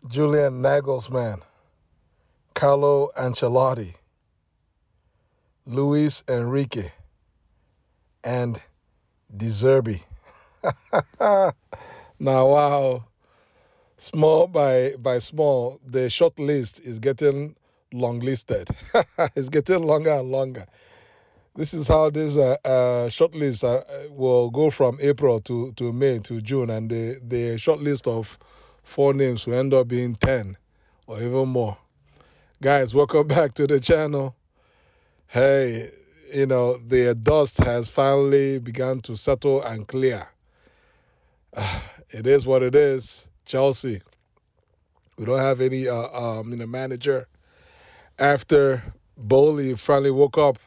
Julian Naglesmann, Carlo Ancelotti, Luis Enrique, and Zerbi. Now, wow, small by small, the short list is getting long listed. It's getting longer and longer. This is how this short list will go from April to May to June, and the short list of four names will end up being 10 or even more. Guys, welcome back to the channel. Hey, the dust has finally begun to settle and clear. It is what it is. Chelsea, we don't have any manager. After Bowley finally woke up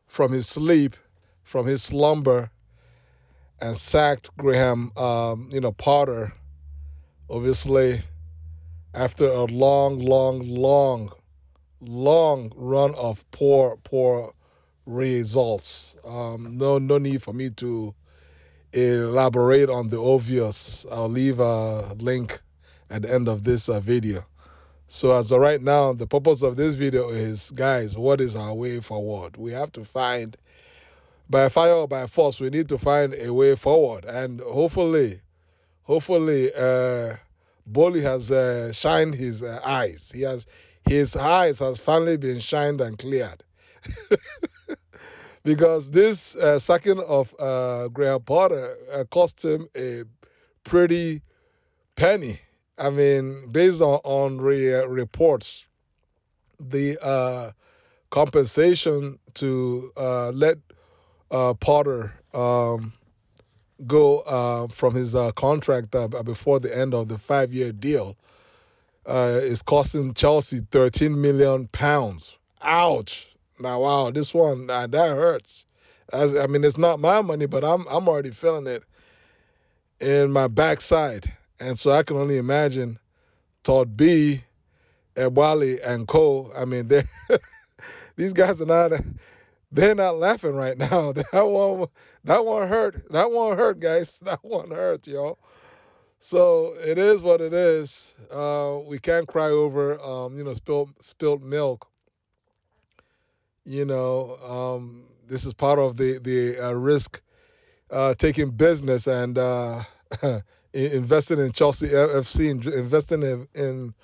from his sleep, from his slumber, and sacked Graham, Potter, obviously, after a long run of poor results. No need for me to elaborate on the obvious. I'll leave a link at the end of this video. So as of right now, the purpose of this video is, guys, what is our way forward? We have to find, by fire or by force, we need to find a way forward. And hopefully, Bowley has shined his eyes. His eyes has finally been shined and cleared. Because this sacking of Graham Potter cost him a pretty penny. I mean, based on reports, the compensation to let Potter go from his contract before the end of the 5-year deal is costing Chelsea £13 million. Ouch! Now, wow, this one that hurts. I mean, it's not my money, but I'm already feeling it in my backside, and so I can only imagine Todd B, Ebwali, and Co. I mean, they these guys are not. They're not laughing right now. That one hurt. That one hurt, guys. That one hurt, y'all. So it is what it is. We can't cry over, spilled milk. This is part of the risk taking business and investing in Chelsea FC, investing in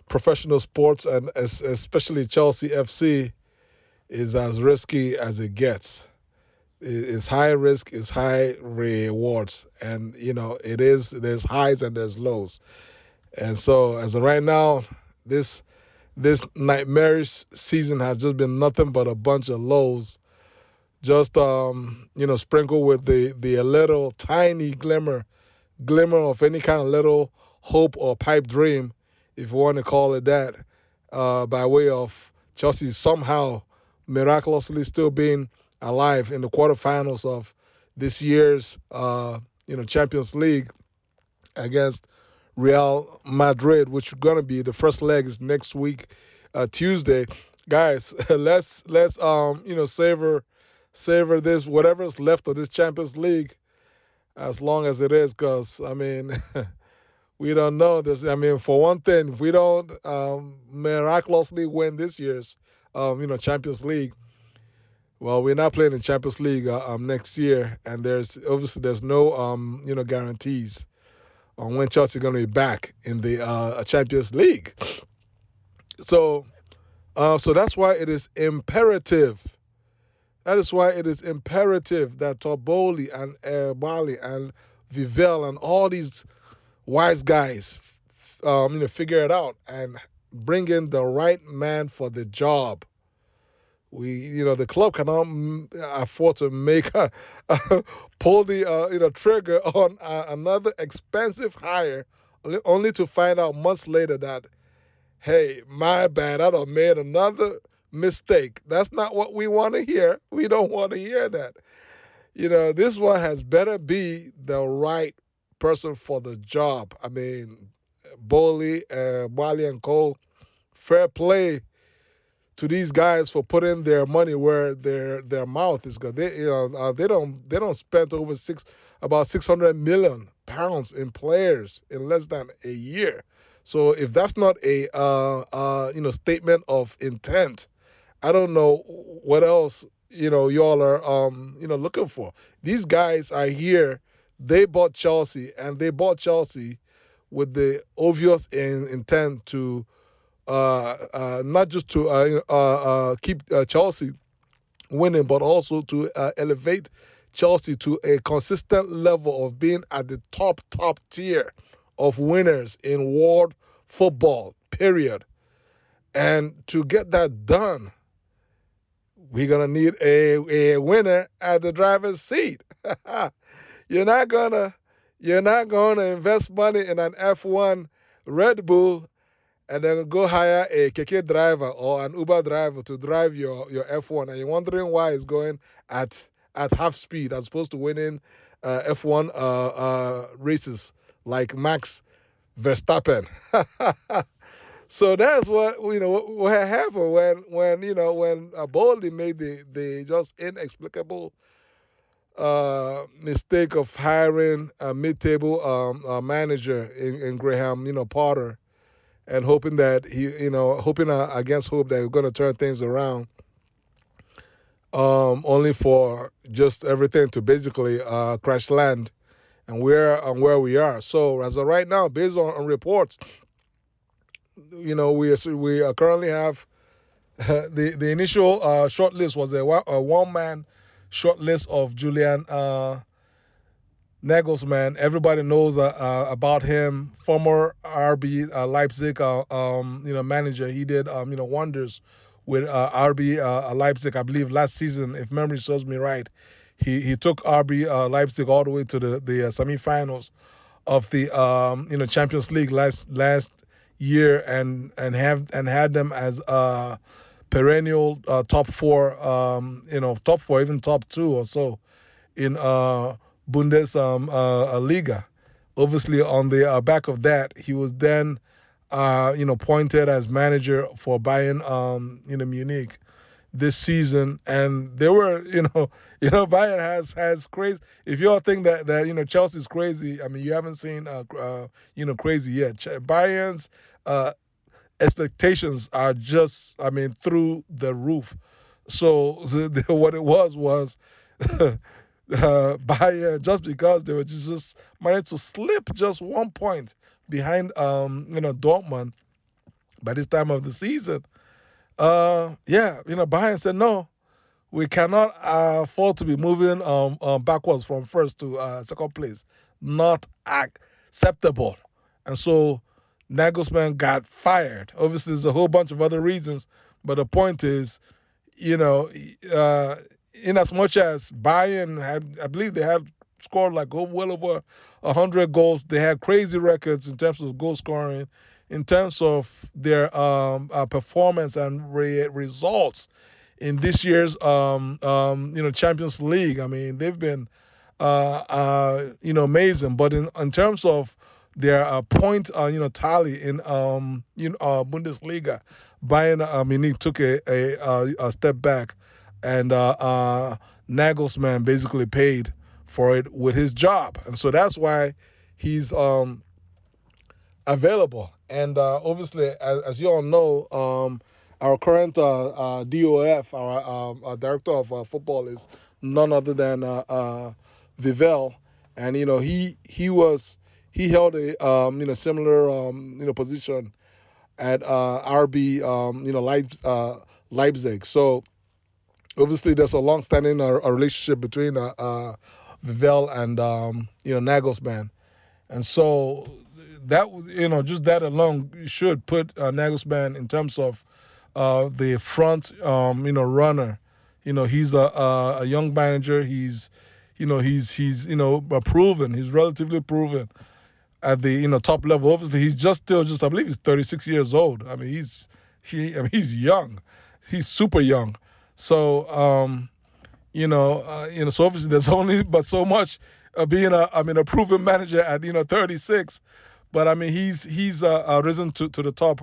professional sports, and especially Chelsea FC is as risky as it gets. It's high risk, it's high rewards, and there's highs and there's lows. And so as of right now, this nightmarish season has just been nothing but a bunch of lows. Just sprinkled with the a little tiny glimmer of any kind of little hope or pipe dream, if you want to call it that, by way of Chelsea somehow miraculously still being alive in the quarterfinals of this year's Champions League against Real Madrid, which is gonna be the first leg is next week, Tuesday. Guys, let's savor this whatever's left of this Champions League as long as it is, because I mean we don't know this. I mean, for one thing, if we don't miraculously win this year's Champions League, well, we're not playing in Champions League next year, and there's no guarantees on when Chelsea are going to be back in the Champions League. So that's why it is imperative. That is why it is imperative that Toboli and Bali and Vivel and all these wise guys, figure it out and bring in the right man for the job. The club cannot afford to pull the trigger on another expensive hire, only to find out months later that, hey, my bad, I done made another mistake. That's not what we want to hear. We don't want to hear that. This one has better be the right person for the job. I mean, Bowley, Wally, and Cole, fair play to these guys for putting their money where their mouth is good. They don't spend about £600 million in players in less than a year. So if that's not a statement of intent, I don't know what else y'all are looking for. These guys are here. They bought Chelsea, and they bought Chelsea with the obvious intent to not just to keep Chelsea winning, but also to elevate Chelsea to a consistent level of being at the top tier of winners in world football. Period. And to get that done, we're gonna need a winner at the driver's seat. you're not gonna you're not gonna invest money in an F1 Red Bull and then go hire a Keke driver or an Uber driver to drive your F1, and you're wondering why it's going at half speed as opposed to winning F1 races like Max Verstappen. So that's what happened when Boldy made the just inexplicable mistake of hiring a mid-table manager in Graham Potter, and hoping that hoping against hope that we're going to turn things around, only for just everything to basically crash land and where we are. So as of right now, based on reports, we currently have the initial shortlist was a one man shortlist of Julian Nagelsmann. Everybody knows about him, former RB Leipzig manager. He did wonders with RB Leipzig, I believe last season, if memory serves me right. He took RB Leipzig all the way to the semifinals of the Champions League last year, and had them as perennial top four, top four, even top two or so in Bundesliga. Obviously, on the back of that, he was then appointed as manager for Bayern Munich this season, and they were Bayern has crazy. If you all think that Chelsea's crazy, I mean you haven't seen crazy yet. Bayern's expectations are just, I mean, through the roof. So what it was Bayern, just because they were just managed to slip just 1 point behind Dortmund by this time of the season. Bayern said no, we cannot afford to be moving backwards from first to second place. Not acceptable. And so Nagelsmann got fired. Obviously, there's a whole bunch of other reasons, but the point is, in as much as Bayern had, I believe they had scored like well over 100 goals. They had crazy records in terms of goal scoring, in terms of their performance and results in this year's Champions League. I mean, they've been amazing. But in terms of their point tally in Bundesliga, Bayern Munich took a step back, and Nagelsmann basically paid for it with his job, and so that's why he's available. And obviously, as you all know, our current DOF, our director of football, is none other than Vivel, and he held a similar position at RB Leipzig. So obviously there's a long-standing relationship between Vivel and Nagelsmann, and so that just that alone should put Nagelsmann in terms of the front runner. He's a young manager. He's proven. He's relatively proven at the top level. Obviously, he's still I believe he's 36 years old. I mean, he's young. He's super young. So so obviously there's only but so much being a proven manager at 36. But I mean he's risen to the top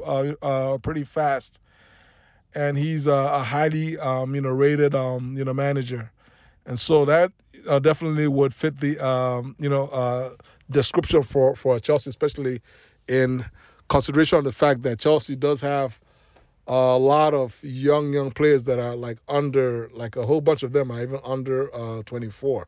pretty fast, and he's a highly rated manager, and so that definitely would fit the description for Chelsea, especially in consideration of the fact that Chelsea does have a lot of young players that are like under, like a whole bunch of them are even under 24,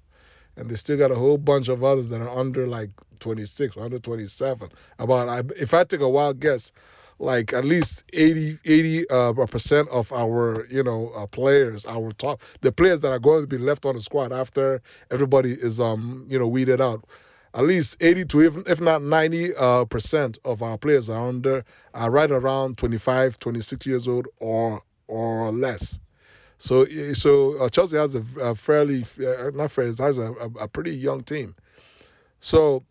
and they still got a whole bunch of others that are under like 26 or under 27. If I take a wild guess, like at least 80% of our players, our top, the players that are going to be left on the squad after everybody is weeded out, at least 80 to, if not 90 percent of our players are right around 25, 26 years old or less. So Chelsea has a fairly not fairly, it has a pretty young team. So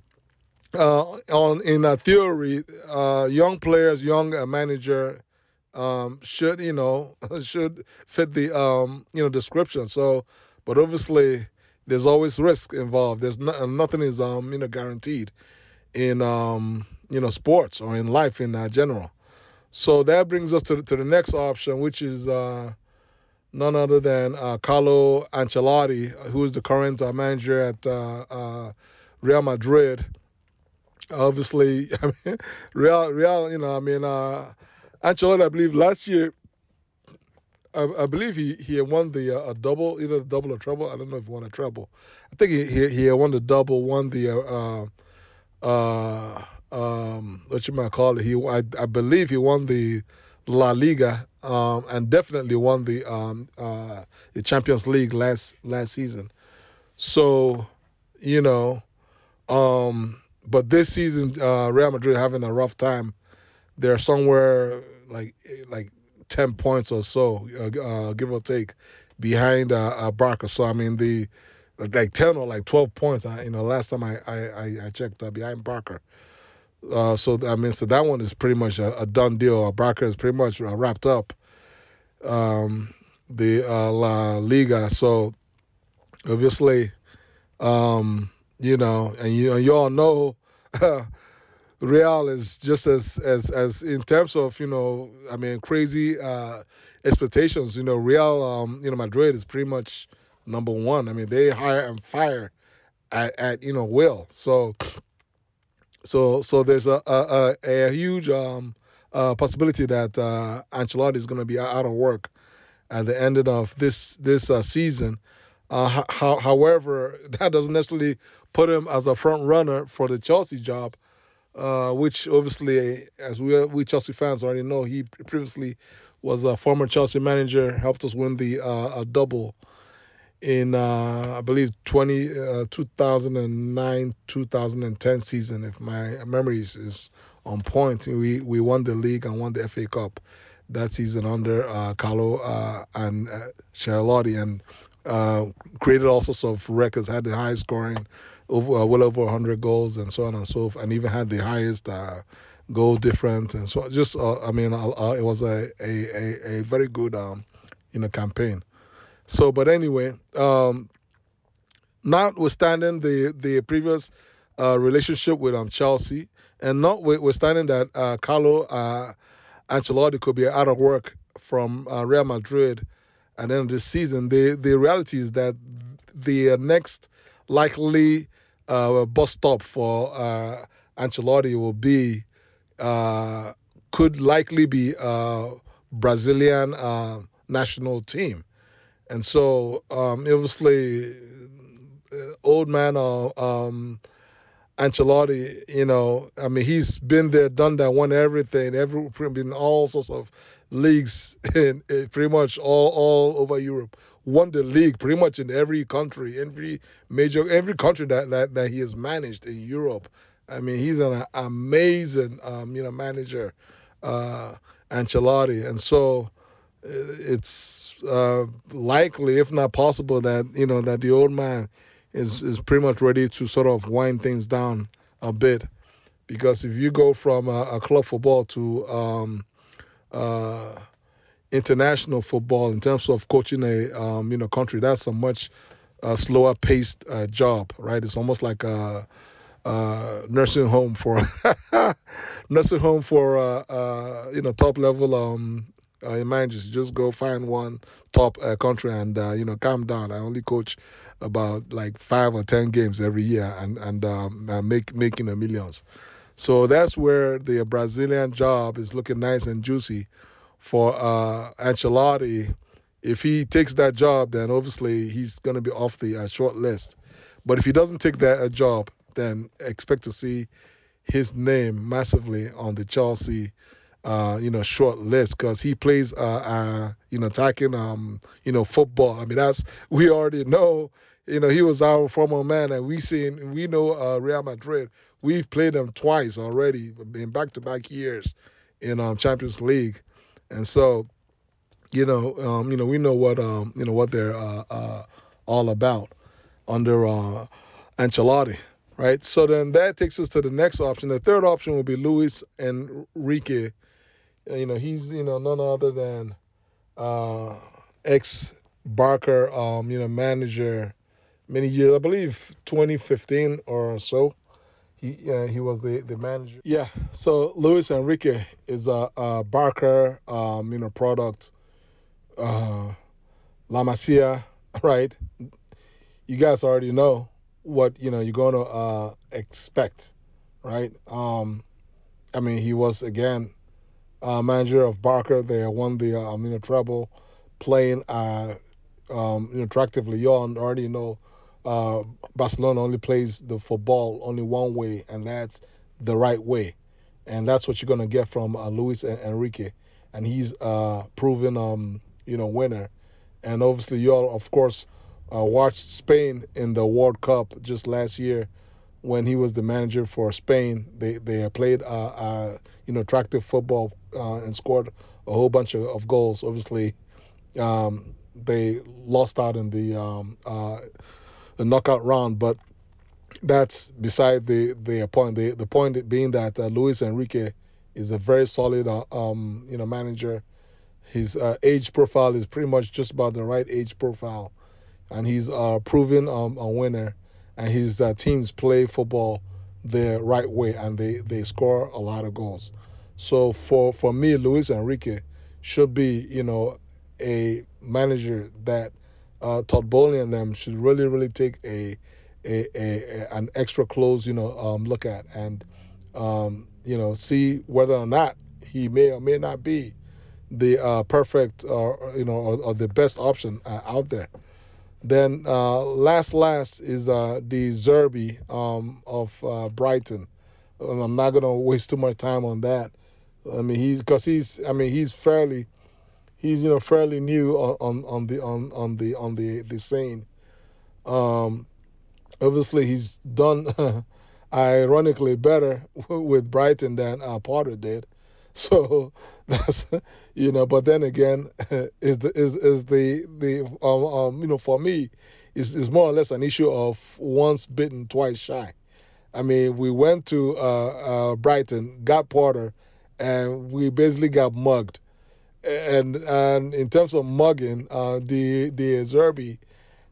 on in theory, young players, young manager should should fit the description. So, but obviously there's always risk involved. There's nothing is guaranteed in sports or in life in general. So that brings us to the next option, which is none other than Carlo Ancelotti, who is the current manager at Real Madrid. Obviously, I mean, Real, Ancelotti, I believe last year, I believe he had won the a double, either the double or treble. I don't know if he won a treble. I think he had won the double, won the what you might call it. I believe he won the La Liga, and definitely won the Champions League last season. So, you know, but this season, Real Madrid having a rough time. They're somewhere like 10 points or so, give or take, behind Barca. So I mean the like 10 or like 12 points. Last time I checked, behind Barca. So I mean, so that one is pretty much a done deal. Barca is pretty much wrapped up the La Liga. So obviously, and you all know. Real is just as in terms of I mean crazy expectations. Real Madrid is pretty much number one. I mean they hire and fire at will. So there's a huge possibility that Ancelotti is going to be out of work at the end of this season. However, that doesn't necessarily put him as a front runner for the Chelsea job, which obviously, as we Chelsea fans already know, he previously was a former Chelsea manager, helped us win the a double in I believe 2009 2010 season, if my memory is on point. We won the league and won the FA Cup that season under Carlo and Ancelotti, and created all sorts of records, had the highest scoring, well over 100 goals and so on and so forth, and even had the highest goal difference. And so just, it was a very good, campaign. So, but anyway, notwithstanding the previous relationship with Chelsea, and notwithstanding that Carlo Ancelotti could be out of work from Real Madrid at the end of this season, the reality is that the next likely bus stop for Ancelotti will be could likely be Brazilian national team. And so obviously old man Ancelotti, I mean, he's been there, done that, won everything, been all sorts of leagues in pretty much all over Europe. Won the league pretty much in every country, every country that he has managed in Europe. I mean, he's an amazing manager, Ancelotti, and so it's likely, if not possible, that that the old man is pretty much ready to sort of wind things down a bit, because if you go from a club football to international football in terms of coaching a country, that's a much slower paced job, right? It's almost like a nursing home for top level managers. You just go find one top country and calm down. I only coach about like 5 or 10 games every year, and making the millions. So that's where the Brazilian job is looking nice and juicy for Ancelotti. If he takes that job, then obviously he's going to be off the short list. But if he doesn't take that job, then expect to see his name massively on the Chelsea, short list because he plays, attacking, football. I mean, that's we already know. He was our former man, and we know Real Madrid. We've played them twice already in back-to-back years in Champions League, and so we know what they're all about under Ancelotti, right? So then that takes us to the next option. The third option will be Luis Enrique. He's none other than ex Barker, manager many years. I believe 2015 or so. He was the manager. Yeah. So Luis Enrique is a Barker product. La Masia, right? You guys already know what you're gonna expect, right? I mean, he was again manager of Barca. They won the treble, playing attractively. You all already know uh, Barcelona only plays the football only one way, and that's the right way, and that's what you're gonna get from Luis Enrique, and he's proven winner. And obviously, you all of course watched Spain in the World Cup just last year when he was the manager for Spain. They played attractive football and scored a whole bunch of goals. Obviously, they lost out in the knockout round, but that's beside the point. The point being that Luis Enrique is a very solid manager. His age profile is pretty much just about the right age profile, and he's proven a winner. And his teams play football the right way, and they score a lot of goals. So for me, Luis Enrique should be a manager that Todd Bowley and them should really take an extra close look at, and see whether or not he may or may not be the perfect or the best option out there. Then last is the Zerbi of Brighton. I'm not gonna waste too much time on that. I mean he's fairly new on the scene. Um, Obviously he's done ironically better with Brighton than Potter did. So that's but then again, for me, is more or less an issue of once bitten, twice shy. I mean, we went to Brighton, got Potter, and we basically got mugged. And in terms of mugging, the Zerbi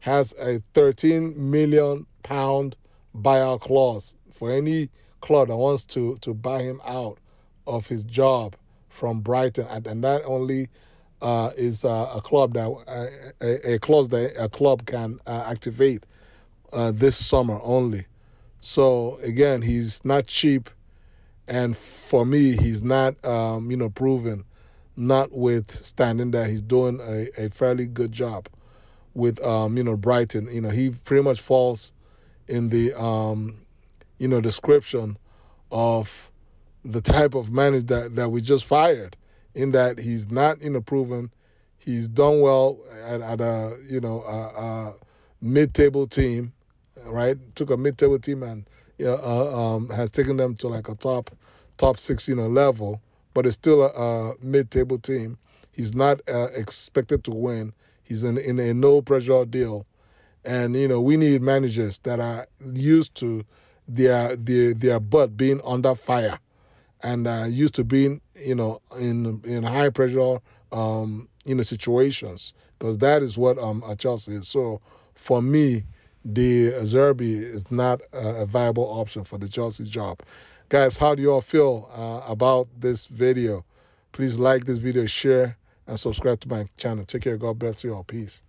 has a 13 million pound buyout clause for any club that wants to buy him out of his job from Brighton, and that only is a club that a clause that a club can activate this summer only. So again, he's not cheap, and for me, he's not proven. Notwithstanding that he's doing a fairly good job with Brighton. He pretty much falls in the description of the type of manager that we just fired, in that he's not proven. He's done well at a mid-table team, right? Took a mid-table team and has taken them to like a top six level, but it's still a mid-table team. He's not expected to win. He's in a no pressure deal, and we need managers that are used to their butt being under fire, and used to being in high pressure situations, because that is what Chelsea is. So for me, the Zerbi is not a viable option for the Chelsea job. Guys, how do you all feel about this video? Please like this video, share, and subscribe to my channel. Take care. God bless you all. Peace.